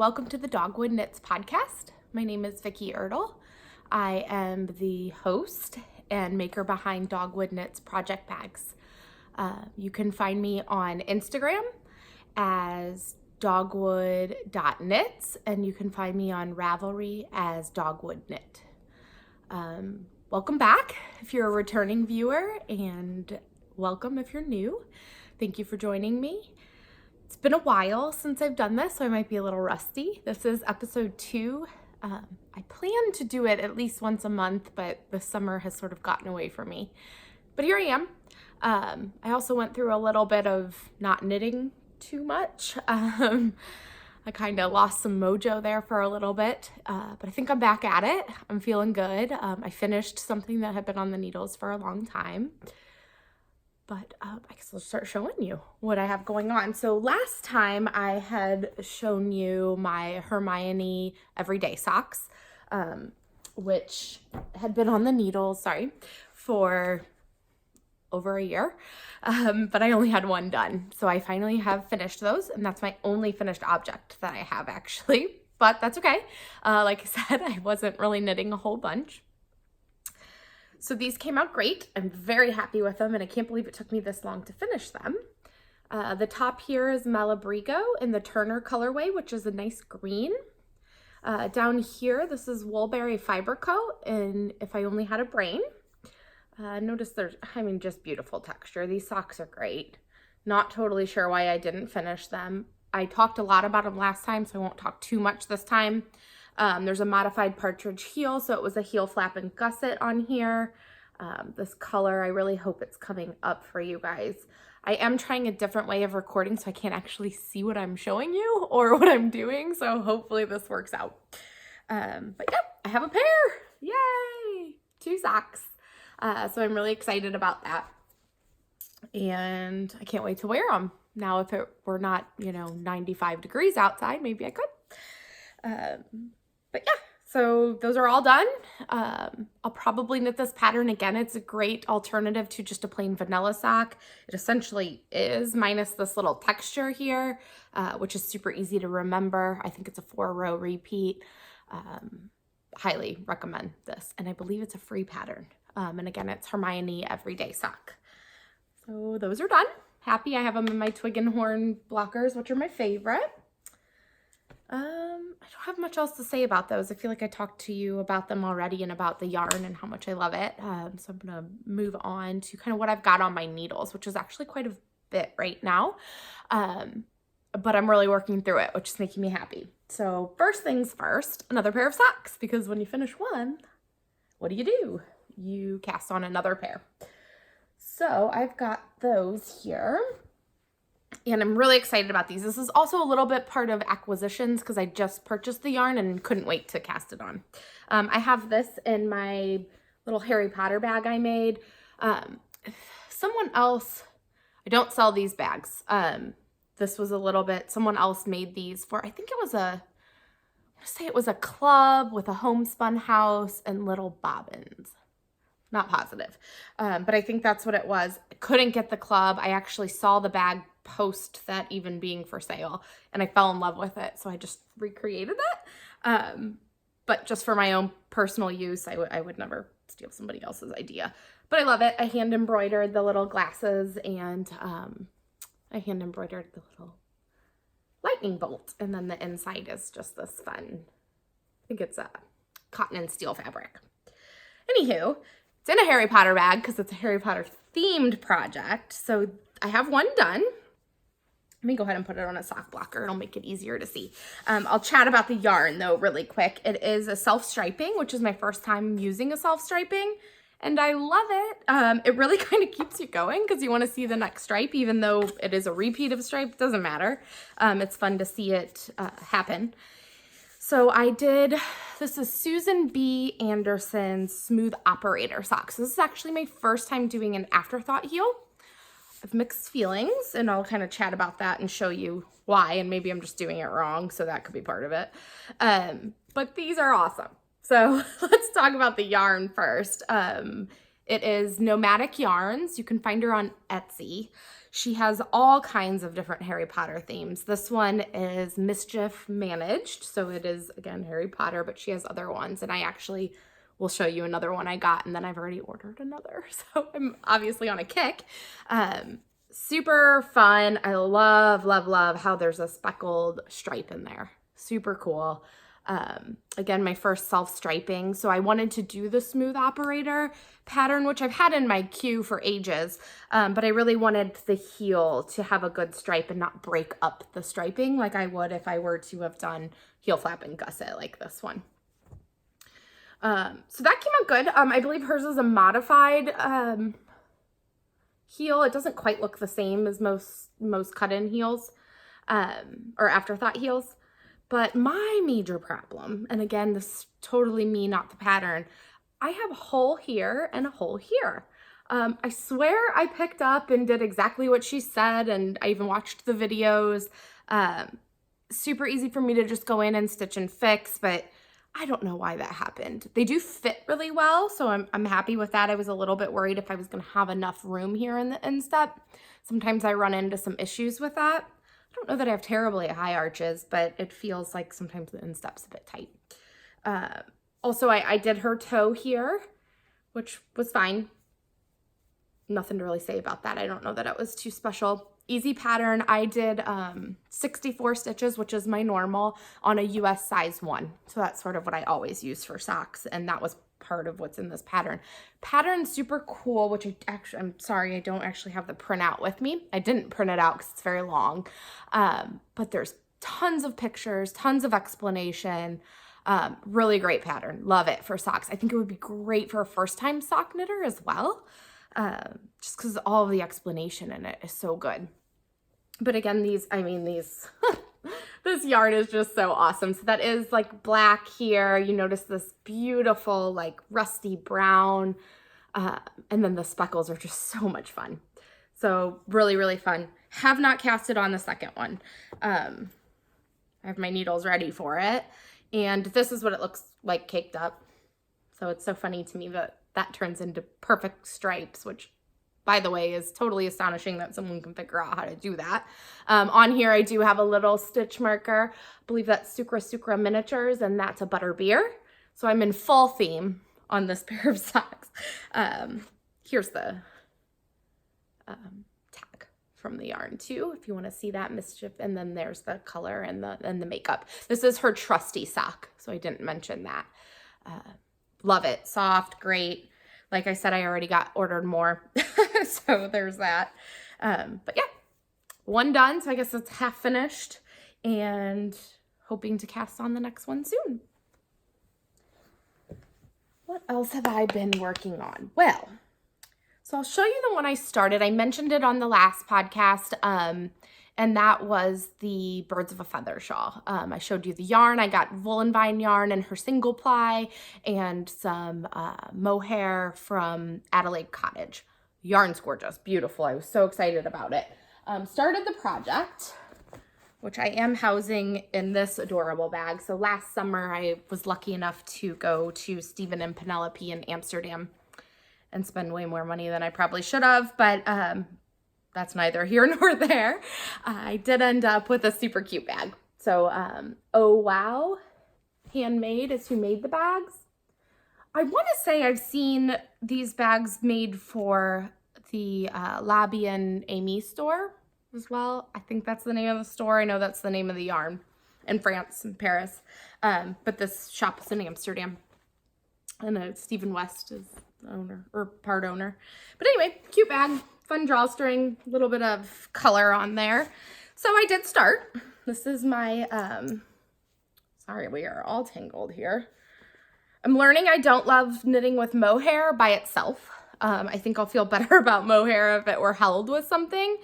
welcome to the Dogwood Knits podcast. My name is Vicki Ertl. I am the host and maker behind Dogwood Knits project bags. You can find me on Instagram as dogwood.knits, and you can find me on Ravelry as Dogwood Knit. Welcome back if you're a returning viewer, and welcome if you're new. Thank you for joining me. It's been a while since I've done this, so I might be a little rusty. This is episode 2. I plan to do it at least once a month, but the summer has sort of gotten away from me. But here I am. I also went through a little bit of not knitting too much. I kind of lost some mojo there for a little bit, but I think I'm back at it. I'm feeling good. I finished something that had been on the needles for a long time. But I guess I'll start showing you what I have going on. So last time I had shown you my Hermione everyday socks, which had been on the needles, for over a year, but I only had one done. So I finally have finished those, and that's my only finished object that I have actually, but that's okay. Like I said, I wasn't really knitting a whole bunch. So these came out great. I'm very happy with them, and I can't believe it took me this long to finish them. The top here is Malabrigo in the Turner colorway, which is a nice green. Down here, this is Woolberry Fiber Coat, and If I Only Had a Brain. Notice there's, just beautiful texture. These socks are great. Not totally sure why I didn't finish them. I talked a lot about them last time, so I won't talk too much this time. There's a modified partridge heel, so it was a heel flap and gusset on here. This color, I really hope it's coming up for you guys. I am trying a different way of recording, so I can't actually see what I'm showing you or what I'm doing, so hopefully this works out. But yeah, I have a pair. Yay! 2 socks. So I'm really excited about that. And I can't wait to wear them. Now, if it were not, 95 degrees outside, maybe I could. But yeah, so those are all done. I'll probably knit this pattern again. It's a great alternative to just a plain vanilla sock. It essentially is, minus this little texture here, which is super easy to remember. I think it's a 4-row repeat. Highly recommend this. And I believe it's a free pattern. And again, it's Hermione Everyday Sock. So those are done. Happy I have them in my twig and horn blockers, which are my favorite. I don't have much else to say about those. I feel like I talked to you about them already and about the yarn and how much I love it. So I'm going to move on to kind of what I've got on my needles, which is actually quite a bit right now. But I'm really working through it, which is making me happy. So first things first, another pair of socks, because when you finish one, what do? You cast on another pair. So I've got those here. And I'm really excited about these. This is also a little bit part of acquisitions because I just purchased the yarn and couldn't wait to cast it on. I have this in my little Harry Potter bag I made. Someone else, I don't sell these bags. This was a little bit, someone else made these for, I think it was a club with a homespun house and little bobbins. Not positive, but I think that's what it was. I couldn't get the club. I actually saw the bag post that even being for sale, and I fell in love with it, so I just recreated it. But just for my own personal use, I would never steal somebody else's idea. But I love it. I hand embroidered the little glasses, and I hand embroidered the little lightning bolt, and then the inside is just this fun, I think it's a cotton and steel fabric. Anywho, it's in a Harry Potter bag because it's a Harry Potter themed project. So I have one done. Let me go ahead and put it on a sock blocker. It'll make it easier to see. I'll chat about the yarn though really quick. It is a self-striping, which is my first time using a self-striping, and I love it. It really kind of keeps you going because you want to see the next stripe, even though it is a repeat of stripe. It doesn't matter. It's fun to see it happen. So this is Susan B. Anderson's Smooth Operator socks. This is actually my first time doing an afterthought heel. I have mixed feelings, and I'll kind of chat about that and show you why, and maybe I'm just doing it wrong, so that could be part of it. But these are awesome. So let's talk about the yarn first. It is Nomadic Yarns. You can find her on Etsy. She has all kinds of different Harry Potter themes. This one is Mischief managed, so it is, again, Harry Potter, but she has other ones, and I actually will show you another one I got, and then I've already ordered another, so I'm obviously on a kick. Super fun. I love, love, love how there's a speckled stripe in there. Super cool. Again, my first self-striping, so I wanted to do the smooth operator pattern, which I've had in my queue for ages, but I really wanted the heel to have a good stripe and not break up the striping like I would if I were to have done heel flap and gusset like this one. So that came out good. I believe hers is a modified heel. It doesn't quite look the same as most cut-in heels or afterthought heels. But my major problem, and again, this is totally me, not the pattern, I have a hole here and a hole here. I swear I picked up and did exactly what she said, and I even watched the videos. Super easy for me to just go in and stitch and fix, but I don't know why that happened. They do fit really well, so I'm happy with that. I was a little bit worried if I was going to have enough room here in the instep. Sometimes I run into some issues with that. I don't know that I have terribly high arches, but it feels like sometimes the instep's a bit tight. Also, I did her toe here, which was fine. Nothing to really say about that. I don't know that it was too special. Easy pattern. I did 64 stitches, which is my normal, on a US size 1. So that's sort of what I always use for socks, and that was part of what's in this pattern. Pattern's super cool, which I'm sorry, I don't actually have the printout with me. I didn't print it out because it's very long, but there's tons of pictures, tons of explanation. Really great pattern. Love it for socks. I think it would be great for a first-time sock knitter as well, just because all of the explanation in it is so good. But again, these this yarn is just so awesome. So that is like black here. You notice this beautiful like rusty brown, and then the speckles are just so much fun. So really, really fun. Have not casted on the second one. I have my needles ready for it, and this is what it looks like caked up. So it's so funny to me that that turns into perfect stripes, which, by the way, is totally astonishing that someone can figure out how to do that. On here, I do have a little stitch marker. I believe that's Sucra Miniatures, and that's a butterbeer. So I'm in full theme on this pair of socks. Here's the tag from the yarn too, if you want to see that, Mischief. And then there's the color and the makeup. This is her Trusty sock, so I didn't mention that. Love it. Soft, great. Like I said, I already ordered more. So there's that. But yeah, one done. So I guess it's half finished, and hoping to cast on the next one soon. What else have I been working on? Well, so I'll show you the one I started. I mentioned it on the last podcast, and that was the Birds of a Feather shawl. I showed you the yarn. I got Woolen Vine yarn and her single ply, and some mohair from Adelaide Cottage. Yarn's gorgeous, beautiful. I was so excited about it. Started the project, which I am housing in this adorable bag. So last summer, I was lucky enough to go to Stephen and Penelope in Amsterdam and spend way more money than I probably should have, but that's neither here nor there. I did end up with a super cute bag. So, Oh Wow Handmade is who made the bags. I want to say I've seen these bags made for the Labby and Amy store as well. I think that's the name of the store. I know that's the name of the yarn in France and Paris. But this shop is in Amsterdam. And Stephen West is the owner, or part owner. But anyway, cute bag, fun drawstring, a little bit of color on there. So I did start. This is my, sorry, we are all tangled here. I'm learning I don't love knitting with mohair by itself. I think I'll feel better about mohair if it were held with something.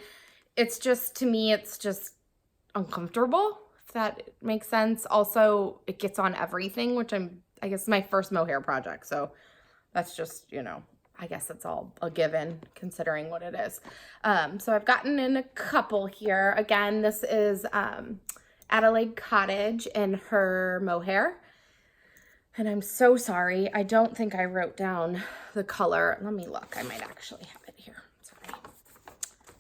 It's just, to me, it's just uncomfortable, if that makes sense. Also, it gets on everything, which I guess my first mohair project. So that's just, you know, I guess it's all a given considering what it is. So I've gotten in a couple here. Again, this is Adelaide Cottage and her mohair. And I'm so sorry. I don't think I wrote down the color. Let me look. I might actually have it here. Sorry.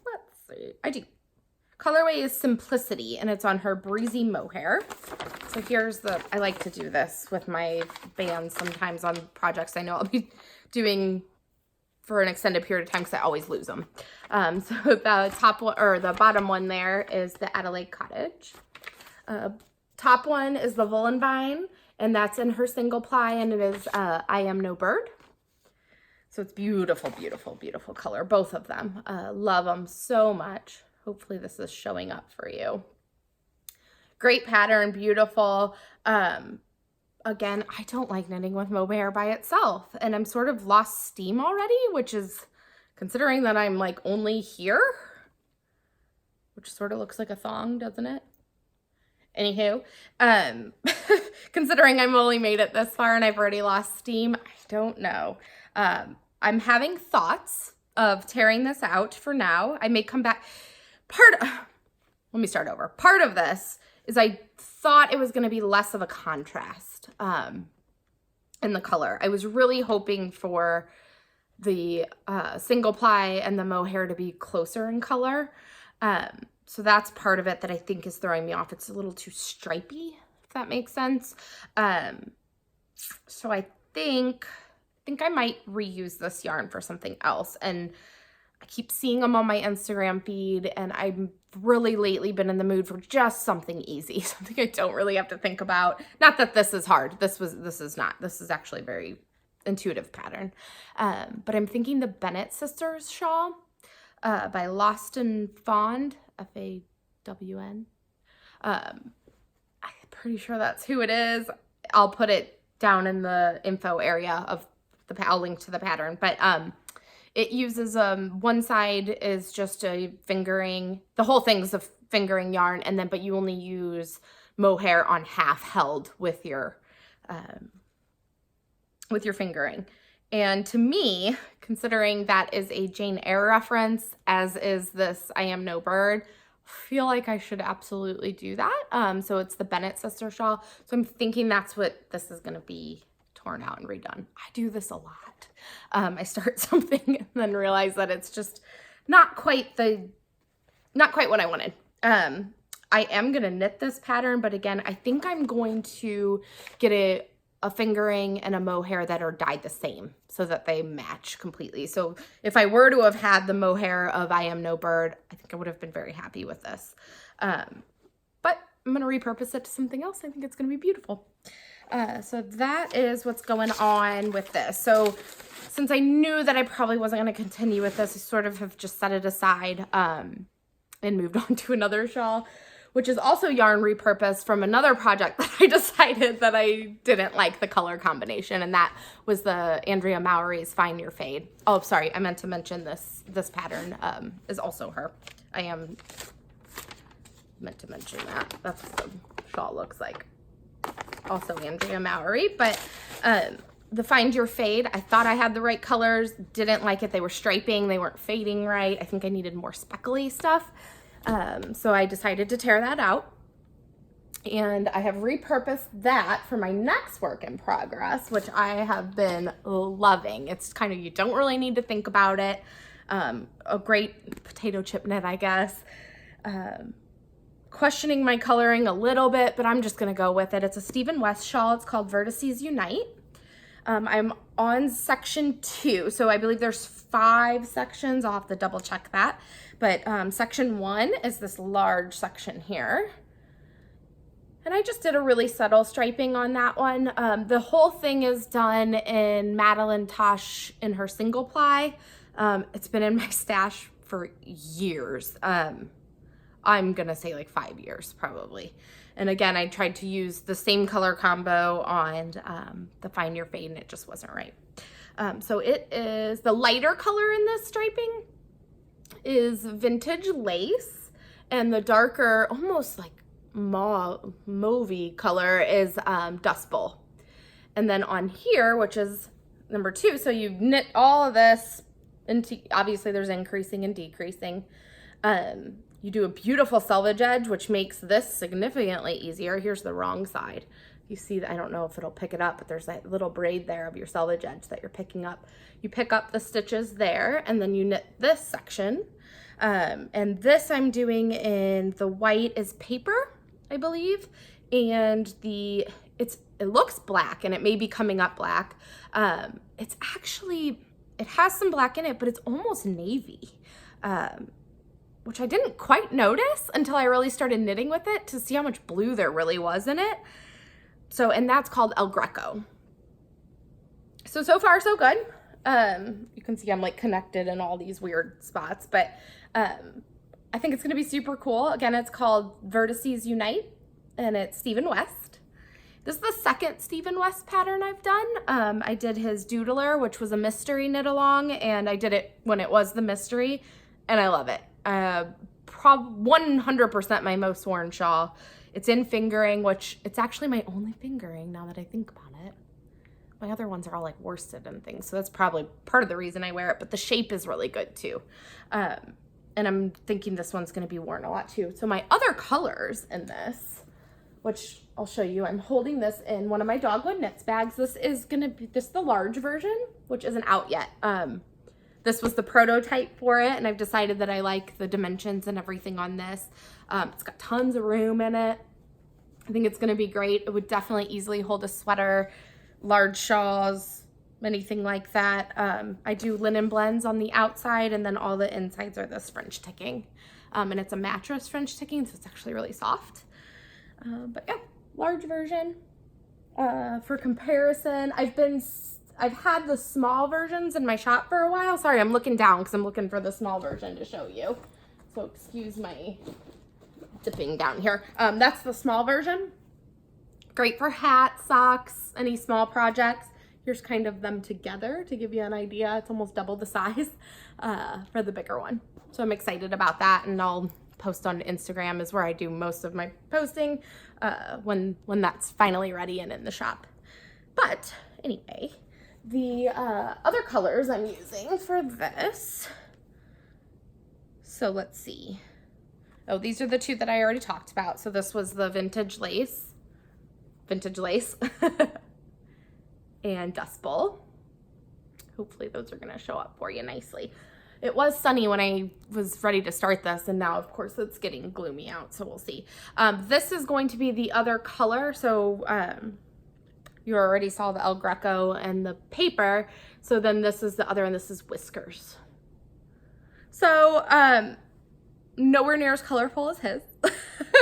Let's see. I do. Colorway is Simplicity, and it's on her Breezy Mohair. So here's the, I like to do this with my bands sometimes on projects I know I'll be doing for an extended period of time because I always lose them. So the top one, or the bottom one there is the Adelaide Cottage. Top one is the Woolen Vine, and that's in her single ply, and it is I Am No Bird. So it's beautiful, beautiful, beautiful color, both of them. Love them so much. Hopefully this is showing up for you. Great pattern, beautiful. Again, I don't like knitting with mohair by itself, and I'm sort of lost steam already, which is, considering that I'm like only here, which sort of looks like a thong, doesn't it? Anywho, considering I'm only made it this far and I've already lost steam, I don't know. I'm having thoughts of tearing this out for now. I may come back. Let me start over. Part of this is I thought it was going to be less of a contrast in the color. I was really hoping for the single ply and the mohair to be closer in color. So that's part of it that I think is throwing me off. It's a little too stripy, if that makes sense. So I think I might reuse this yarn for something else. And I keep seeing them on my Instagram feed, and I've really lately been in the mood for just something easy, something I don't really have to think about. Not that this is hard. This is not. This is actually a very intuitive pattern. But I'm thinking the Bennet Sisters shawl by Lost and Fond, F-A-W-N. I'm pretty sure that's who it is. I'll put it down in the info area of I'll link to the pattern, but it uses one side is just a fingering, the whole thing's a fingering yarn, and then but you only use mohair on half held with your fingering. And to me, considering that is a Jane Eyre reference, as is this I Am No Bird, I feel like I should absolutely do that. So it's the Bennet Sister shawl. So I'm thinking that's what this is going to be, torn out and redone. I do this a lot. I start something and then realize that it's just not quite what I wanted. I am going to knit this pattern, but again, I think I'm going to get a fingering and a mohair that are dyed the same so that they match completely. So if I were to have had the mohair of I Am No Bird, I think I would have been very happy with this. But I'm going to repurpose it to something else. I think it's going to be beautiful. So that is what's going on with this. So since I knew that I probably wasn't going to continue with this, I sort of have just set it aside and moved on to another shawl, which is also yarn repurposed from another project that I decided that I didn't like the color combination, and that was the Andrea Mowry's Find Your Fade. Oh, sorry, I meant to mention this pattern is also her. I am meant to mention that. That's what the shawl looks like. Also Andrea Mowry, but the Find Your Fade, I thought I had the right colors, didn't like it. They were striping, they weren't fading right. I think I needed more speckly stuff. So I decided to tear that out, and I have repurposed that for my next work in progress, which I have been loving. It's kind of, you don't really need to think about it. A great potato chip knit, I guess. Questioning my coloring a little bit, but I'm just going to go with it. It's a Stephen West shawl. It's called Vertices Unite. I'm on section 2, so I believe there's 5 sections. I'll have to double check that. But section 1 is this large section here. And I just did a really subtle striping on that one. The whole thing is done in MadelineTosh in her single ply. It's been in my stash for years. I'm gonna say like 5 years probably. And again, I tried to use the same color combo on the Find Your Fade, and it just wasn't right. So it is, the lighter color in this striping is Vintage Lace, and the darker, almost like mauvey color is Dust Bowl. And then on here, which is number 2, so you knit all of this into, obviously there's increasing and decreasing. You do a beautiful selvage edge, which makes this significantly easier. Here's the wrong side. You see that, I don't know if it'll pick it up, but there's that little braid there of your selvage edge that you're picking up. You pick up the stitches there, and then you knit this section. And this I'm doing in the white is paper, I believe, and it looks black, and it may be coming up black. It's actually, it has some black in it, but it's almost navy, which I didn't quite notice until I really started knitting with it to see how much blue there really was in it. So, and that's called El Greco. So far so good. You can see I'm like connected in all these weird spots, but I think it's going to be super cool. Again, it's called Vertices Unite, and it's Stephen West. This is the second Stephen West pattern I've done. I did his Doodler, which was a mystery knit along, and I did it when it was the mystery, and I love it. 100% my most worn shawl. It's in fingering, which it's actually my only fingering now that I think about it. My other ones are all like worsted and things, so that's probably part of the reason I wear it, but the shape is really good too. And I'm thinking this one's gonna be worn a lot too. So my other colors in this, which I'll show you, I'm holding this in one of my Dogwood knits bags. This is the large version, which isn't out yet. This was the prototype for it, and I've decided that I like the dimensions and everything on this. It's got tons of room in it. I think it's gonna be great. It would definitely easily hold a sweater, large shawls, anything like that. I do linen blends on the outside, and then all the insides are this French ticking. And it's a mattress French ticking, so it's actually really soft. But yeah, large version. For comparison, I've had the small versions in my shop for a while. Sorry, I'm looking down because I'm looking for the small version to show you. So excuse my dipping down here. That's the small version. Great for hats, socks, any small projects. Here's kind of them together to give you an idea. It's almost double the size for the bigger one. So I'm excited about that, and I'll post on Instagram is where I do most of my posting when that's finally ready and in the shop. But anyway, the other colors I'm using for this, so let's see. Oh, these are the two that I already talked about. So this was the vintage lace and Dust Bowl. Hopefully those are gonna show up for you nicely. It was sunny when I was ready to start this, and now of course it's getting gloomy out, so we'll see. This is going to be the other color. So you already saw the El Greco and the paper. So then this is the other, and this is Whiskers. So nowhere near as colorful as his,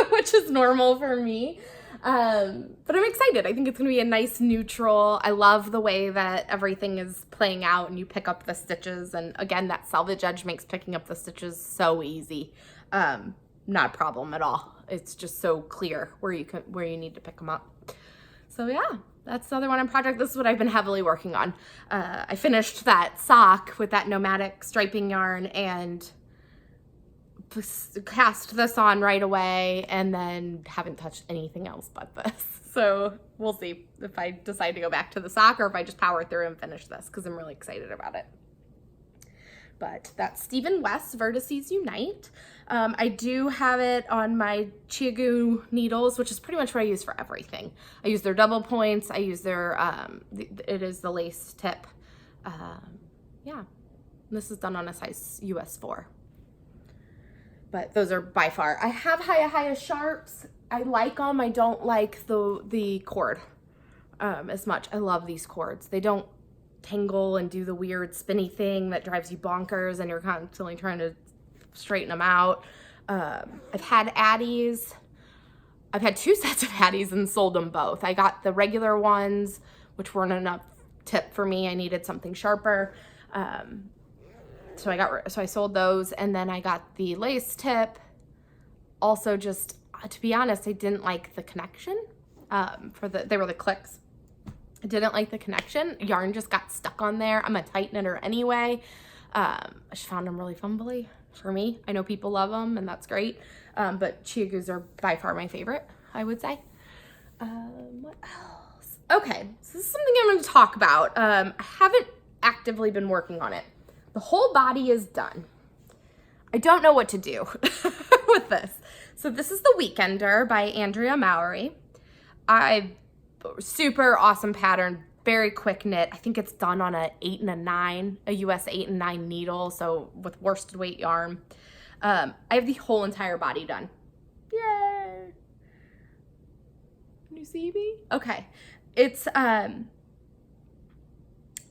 which is normal for me. But I'm excited. I think it's going to be a nice neutral. I love the way that everything is playing out and you pick up the stitches. And again, that selvage edge makes picking up the stitches so easy. Not a problem at all. It's just so clear where you need to pick them up. So yeah, that's the other one on project. This is what I've been heavily working on. I finished that sock with that Nomaic striping yarn and cast this on right away, and then haven't touched anything else but this. So we'll see if I decide to go back to the sock or if I just power through and finish this, because I'm really excited about it. But that's Stephen West Vertices Unite. I do have it on my Chiagu needles, which is pretty much what I use for everything. I use their double points. I use their, it is the lace tip. Yeah, this is done on a size US 4. But those are by far. I have Hiya Sharps. I like them. I don't like the cord as much. I love these cords. They don't tangle and do the weird spinny thing that drives you bonkers and you're constantly trying to straighten them out. I've had Addies. I've had 2 sets of Addies and sold them both. I got the regular ones, which weren't enough tip for me. I needed something sharper. So I sold those, and then I got the lace tip. Also, just to be honest, I didn't like the connection. They were the clicks. I didn't like the connection. Yarn just got stuck on there. I'm a tight knitter anyway. I just found them really fumbly for me. I know people love them, and that's great. But Chiagus are by far my favorite, I would say. What else? Okay, so this is something I'm going to talk about. I haven't actively been working on it. The whole body is done. I don't know what to do with this. So this is The Weekender by Andrea Mowry. I super awesome pattern, very quick knit. I think it's done on a 8 and a 9, a US 8 and 9 needle, so with worsted weight yarn. I have the whole entire body done. Yay! Can you see me? Okay. It's, I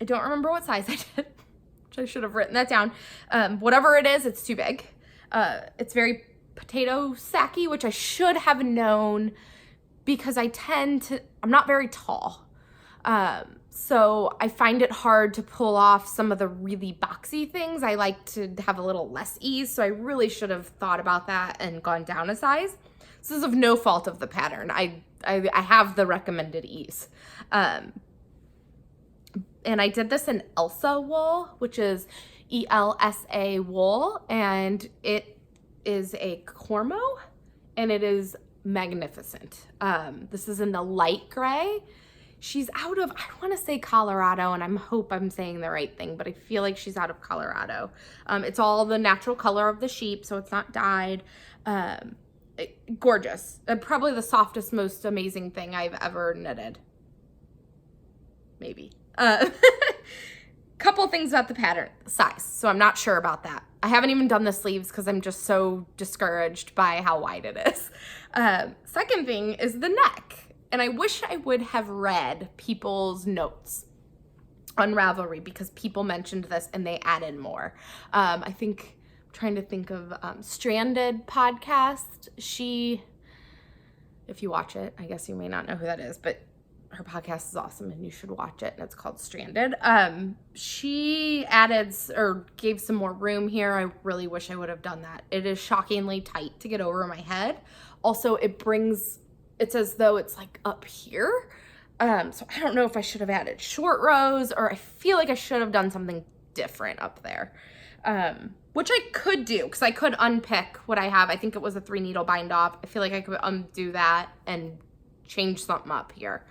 don't remember what size I did, which I should have written that down. Whatever it is, it's too big. It's very potato sacky, which I should have known because I'm not very tall. So I find it hard to pull off some of the really boxy things. I like to have a little less ease, so I really should have thought about that and gone down a size. This is of no fault of the pattern. I have the recommended ease. And I did this in Elsa wool, which is ELSA wool, and it is a cormo, and it is magnificent. This is in the light gray. She's out of, I want to say Colorado, and I hope I'm saying the right thing, but I feel like she's out of Colorado. It's all the natural color of the sheep, so it's not dyed. Gorgeous. Probably the softest, most amazing thing I've ever knitted. Maybe. Couple things about the pattern. Size. So I'm not sure about that. I haven't even done the sleeves because I'm just so discouraged by how wide it is. Second thing is the neck. And I wish I would have read people's notes on Ravelry because people mentioned this and they added more. I think, I'm trying to think of Stranded podcast. She, if you watch it, I guess you may not know who that is, but her podcast is awesome and you should watch it, and it's called Stranded. She added or gave some more room here. I really wish I would have done that. It is shockingly tight to get over my head. Also, it's as though it's like up here. So I don't know if I should have added short rows, or I feel like I should have done something different up there. Which I could do, because I could unpick what I have. I think it was a 3 needle bind off. I feel like I could undo that and change something up here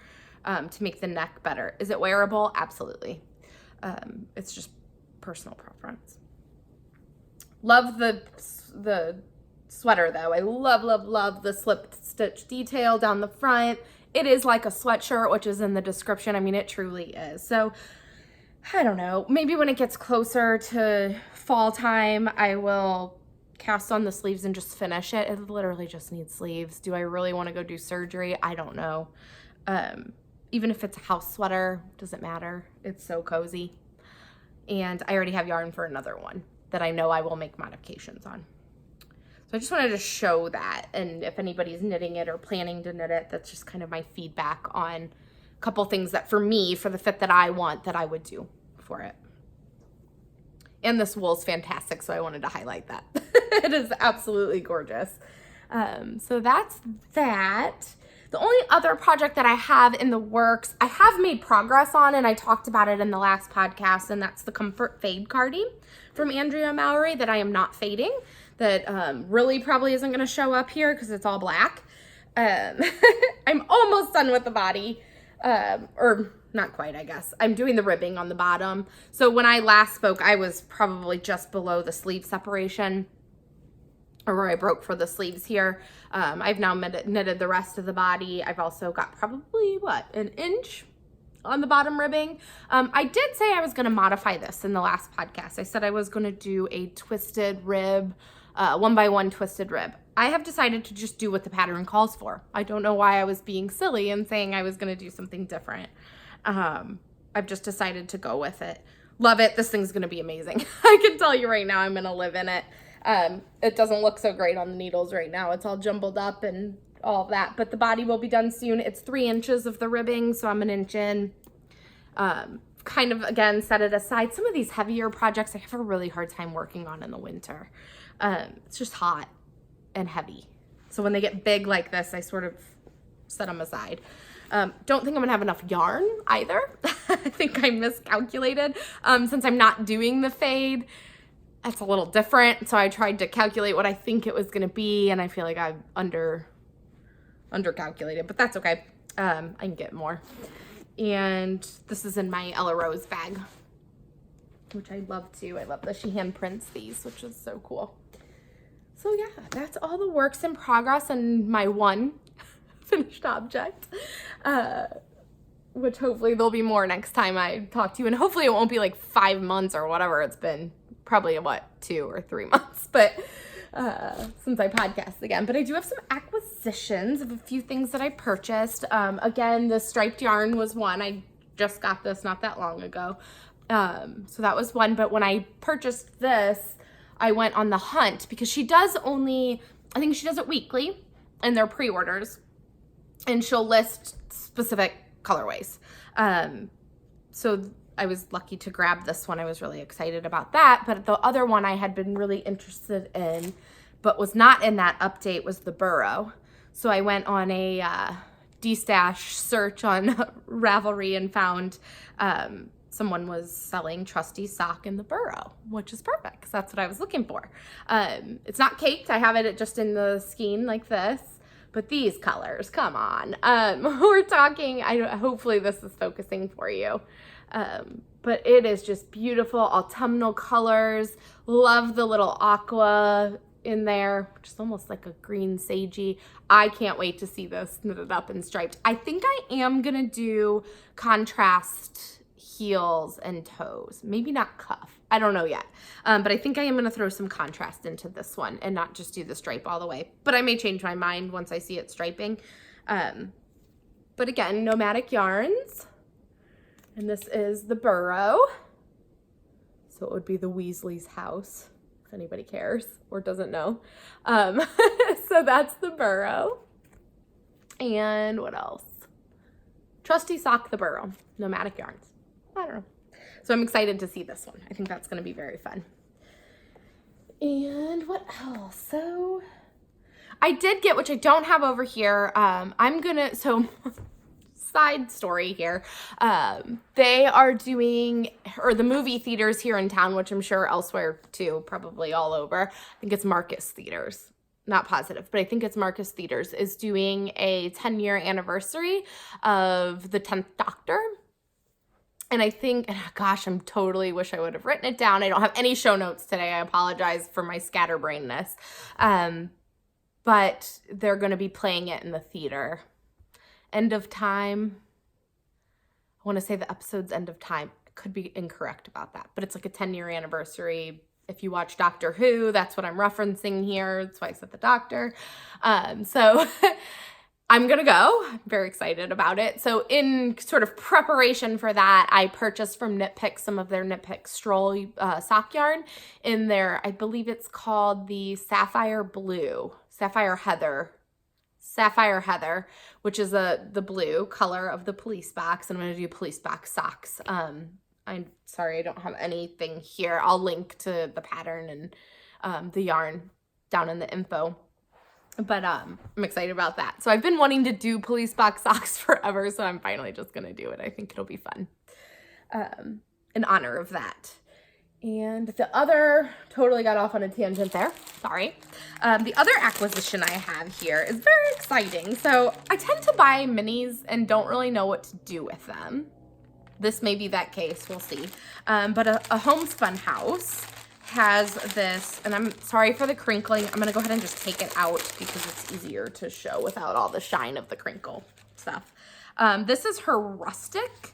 to make the neck better. Is it wearable? Absolutely. It's just personal preference. Love the sweater though. I love the slip stitch detail down the front. It is like a sweatshirt, which is in the description. I mean, it truly is. So I don't know, maybe when it gets closer to fall time, I will cast on the sleeves and just finish it. It literally just needs sleeves. Do I really want to go do surgery? I don't know. Even if it's a house sweater, doesn't matter. It's so cozy. And I already have yarn for another one that I know I will make modifications on. So I just wanted to show that, and if anybody's knitting it or planning to knit it, that's just kind of my feedback on a couple things that for me, for the fit that I want, that I would do for it. And this wool is fantastic, so I wanted to highlight that. It is absolutely gorgeous. So that's that. The only other project that I have in the works, I have made progress on, and I talked about it in the last podcast, and that's the Comfort Fade Cardie from Andrea Mallory that I am not fading. That really probably isn't going to show up here because it's all black. I'm almost done with the body, or not quite, I guess. I'm doing the ribbing on the bottom. So when I last spoke, I was probably just below the sleeve separation, or where I broke for the sleeves here. I've now knitted the rest of the body. I've also got probably, an inch on the bottom ribbing. I did say I was going to modify this in the last podcast. I said I was going to do a twisted rib, 1x1 twisted rib. I have decided to just do what the pattern calls for. I don't know why I was being silly and saying I was going to do something different. I've just decided to go with it. Love it. This thing's going to be amazing. I can tell you right now, I'm going to live in it. It doesn't look so great on the needles right now. It's all jumbled up and all of that, but the body will be done soon. It's 3 inches of the ribbing, so I'm an inch in. Kind of, again, set it aside. Some of these heavier projects I have a really hard time working on in the winter. It's just hot and heavy. So when they get big like this, I sort of set them aside. Don't think I'm gonna have enough yarn either. I think I miscalculated. Since I'm not doing the fade, that's a little different. So I tried to calculate what I think it was gonna be, and I feel like I've undercalculated, but that's okay. I can get more. And this is in my Ella Rose bag, which I love too. I love that she hand prints these, which is so cool. So yeah, that's all the works in progress and my one finished object. which hopefully there'll be more next time I talk to you. And hopefully it won't be like 5 months or whatever it's been. Probably, 2 or 3 months, but since I podcast again. But I do have some acquisitions of a few things that I purchased. Again, the striped yarn was one. I just got this not that long ago. So that was one. But when I purchased this, I went on the hunt because she does I think she does it weekly in their pre-orders, and she'll list specific colorways. So I was lucky to grab this one. I was really excited about that. But the other one I had been really interested in, but was not in that update, was the burrow. So I went on a de-stash search on Ravelry and found someone was selling Trusty sock in the burrow, which is perfect because that's what I was looking for. It's not caked. I have it just in the skein like this. But these colors, come on. We're talking, hopefully this is focusing for you. But it is just beautiful, autumnal colors. Love the little aqua in there, which is almost like a green sagey. I can't wait to see this knitted up and striped. I think I am gonna do contrast heels and toes. Maybe not cuff. I don't know yet. But I think I am gonna throw some contrast into this one and not just do the stripe all the way. But I may change my mind once I see it striping. But again, Nomadic yarns. And this is the burrow. So it would be the Weasley's house, if anybody cares or doesn't know. So that's the burrow. And what else? Trusty sock, the burrow, Nomadic yarns. I don't know. So I'm excited to see this one. I think that's going to be very fun. And what else? So I did get, which I don't have over here. So side story here. They are doing, or the movie theaters here in town, which I'm sure elsewhere too, probably all over. I think it's Marcus Theaters. Not positive, but I think it's Marcus Theaters is doing a 10-year anniversary of the 10th Doctor. And I think, gosh, I'm totally wish I would have written it down. I don't have any show notes today. I apologize for my scatterbrainness. But they're going to be playing it in the theater. End of time. I want to say the episode's end of time. I could be incorrect about that, but it's like a 10-year anniversary. If you watch Doctor Who, that's what I'm referencing here. That's why I said the Doctor. So I'm going to go. I'm very excited about it. So in sort of preparation for that, I purchased from Knit Pick some of their Knit Pick Stroll sock yarn in there. I believe it's called the Sapphire Heather, which is the blue color of the police box. And I'm going to do police box socks. I'm sorry, I don't have anything here. I'll link to the pattern and the yarn down in the info. But I'm excited about that. So I've been wanting to do police box socks forever, so I'm finally just going to do it. I think it'll be fun in honor of that. And the other, totally got off on a tangent there, sorry. The other acquisition I have here is very exciting. So I tend to buy minis and don't really know what to do with them. This may be that case, we'll see. But a homespun house has this, and I'm sorry for the crinkling. I'm gonna go ahead and just take it out because it's easier to show without all the shine of the crinkle stuff. This is her rustic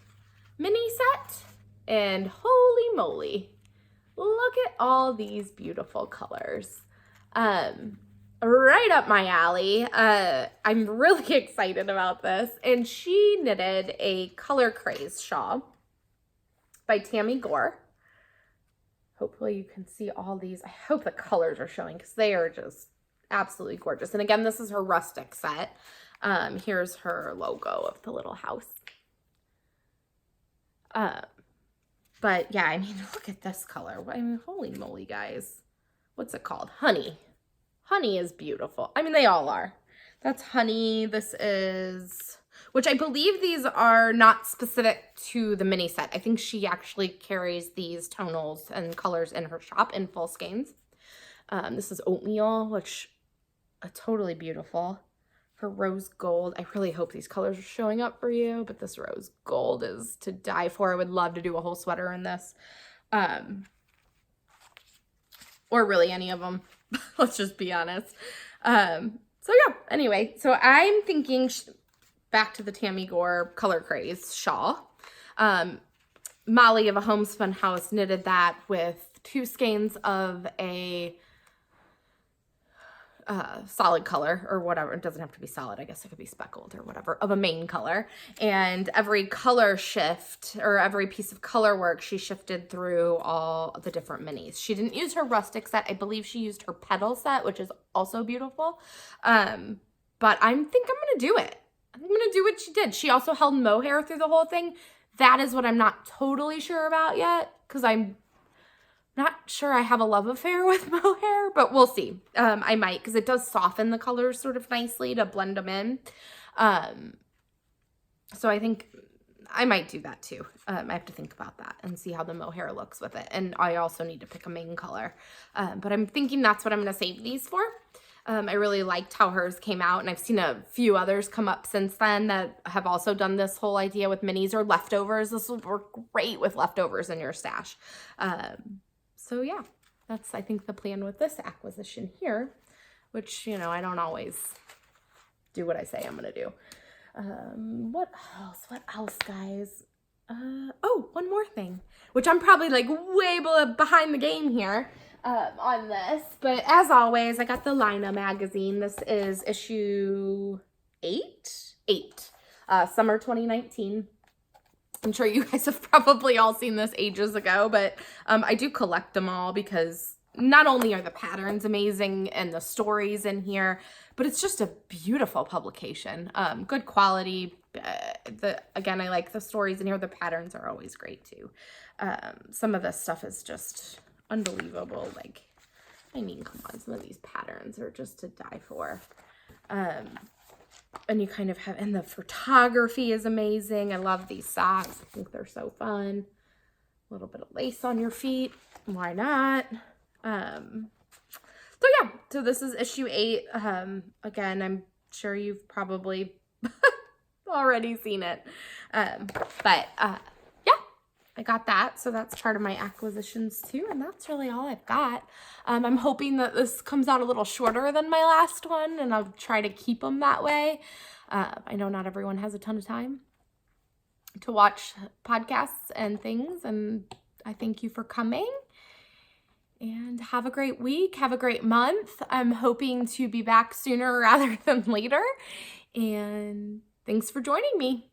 mini set, and holy moly, look at all these beautiful colors. Right up my alley. I'm really excited about this. And she knitted a Color Craze shawl by Tammy Gore. Hopefully you can see all these. I hope the colors are showing because they are just absolutely gorgeous. And again, this is her rustic set. Here's her logo of the little house. But yeah, I mean, look at this color. I mean, holy moly, guys. What's it called? Honey. Honey is beautiful. I mean, they all are. That's honey. This is, which I believe these are not specific to the mini set. I think she actually carries these tonals and colors in her shop in full skeins. This is oatmeal, which are totally beautiful. Her rose gold. I really hope these colors are showing up for you, but this rose gold is to die for. I would love to do a whole sweater in this. Or really any of them. Let's just be honest. So yeah, anyway, so I'm thinking back to the Tammy Gore Color Craze shawl. Molly of A Homespun House knitted that with 2 skeins of a solid color or whatever. It doesn't have to be solid. I guess it could be speckled or whatever, of a main color. And every color shift or every piece of color work, she shifted through all the different minis. She didn't use her rustic set. I believe she used her petal set, which is also beautiful. But I think I'm going to do it. I'm going to do what she did. She also held mohair through the whole thing. That is what I'm not totally sure about yet, because I'm not sure I have a love affair with mohair, but we'll see. I might, because it does soften the colors sort of nicely to blend them in. So I think I might do that too. I have to think about that and see how the mohair looks with it. And I also need to pick a main color. But I'm thinking that's what I'm going to save these for. I really liked how hers came out, and I've seen a few others come up since then that have also done this whole idea with minis or leftovers. This will work great with leftovers in your stash. So yeah, that's, I think, the plan with this acquisition here, which, you know, I don't always do what I say I'm going to do. What else, guys? Oh, one more thing, which I'm probably like way behind the game here on this. But as always, I got the Lina magazine. This is issue 8, summer 2019. I'm sure you guys have probably all seen this ages ago, but I do collect them all because not only are the patterns amazing and the stories in here, but it's just a beautiful publication. Good quality. Again, I like the stories in here. The patterns are always great too. Some of this stuff is just unbelievable. Like, I mean, come on, some of these patterns are just to die for. And you kind of have, and the photography is amazing. I love these socks. I think they're so fun. A little bit of lace on your feet. Why not? So yeah, so this is issue 8. Again, I'm sure you've probably already seen it. But yeah, I got that. So that's part of my acquisitions too. And that's really all I've got. I'm hoping that this comes out a little shorter than my last one, and I'll try to keep them that way. I know not everyone has a ton of time to watch podcasts and things, and I thank you for coming. And have a great week. Have a great month. I'm hoping to be back sooner rather than later. And thanks for joining me.